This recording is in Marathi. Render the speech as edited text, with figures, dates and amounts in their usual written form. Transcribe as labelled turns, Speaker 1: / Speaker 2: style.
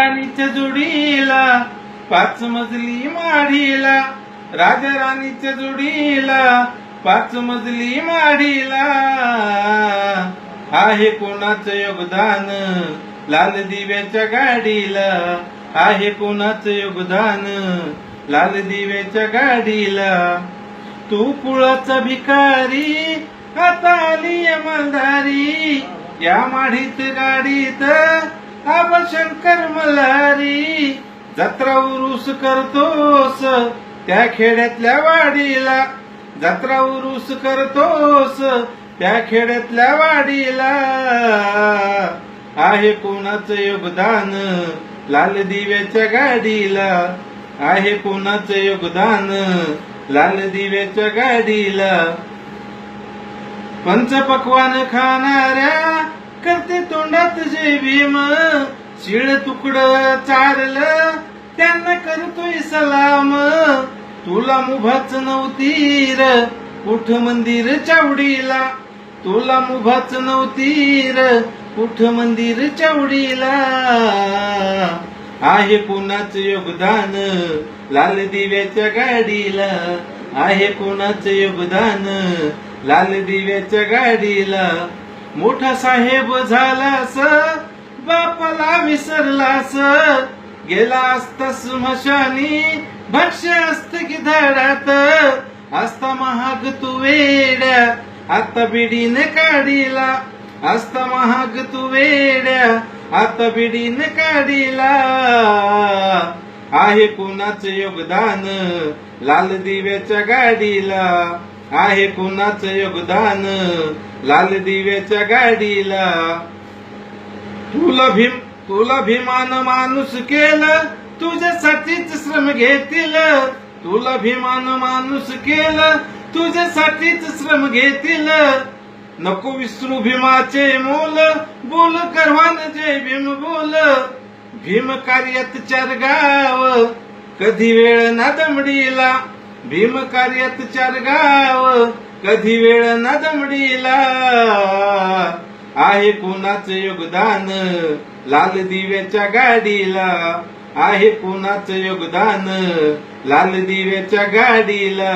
Speaker 1: राणीच्या जोडीला 5 मजली माढीला, राजा राणीच्या जोडीला 5 मजली माढीला, आहे कोणाचं योगदान लाल दिव्याच्या गाडीला, आहे कोणाचं योगदान लाल दिव्याच्या गाडीला. तू कुळाचा भिकारी आता आली मल्हारी, या माढीत गाडीत आबा शंकर मल्हारी. जत्रा उरूस करतोस त्या खेड्यातल्या वाडीला, जत्रा उरूस करतोस त्या खेड्यातल्या वाडीला, आहे कोणाचं योगदान लाल दिव्याच्या गाडीला, आहे कोणाचं योगदान लाल दिव्याच्या गाडीला. पंचपक्वान खाणाऱ्या करते तोंडात जय भीम, शिळ तुकड चारलं त्यांना करतोय सलाम. तुला मुभाच नव्हती र उठ मंदिर चावडीला, तुला मुभाच नव्हती र उठ मंदिर चावडीला, आहे कोणाचं योगदान लाल दिव्याच्या गाडीला, आहे कोणाचं योगदान लाल दिव्याच्या गाडीला. मोठा साहेब झालास बापाला विसरलास, गेला असता स्मशानी भक्ष्य असत की धाडात, असता महाग तू वेड्या आता बिडीन काढीला, असता महाग तू वेड्या आता बिडीन काढीला, आहे कोणाचं योगदान लाल दिव्याच्या गाडीला, आहे कोणाचं योगदान लाल दिव्याच्या गाडीला. तुला भीमान माणूस केलं तुझ्यासाठीच श्रम घेतील, तुला भीमान माणूस केलं तुझ्यासाठीच श्रम घेतील. नको विसरू भीमाचे मोल, बोल करवान जय भीम बोल. भीम कार्यात 4 गाव कधी वेळ ना दमडीला, भीम कार्यात 4 गाव कधी वेळ ना दमडीला, आहे कोणाचं योगदान लाल दिव्याच्या गाडीला, आहे कोणाचं योगदान लाल दिव्याच्या गाडीला.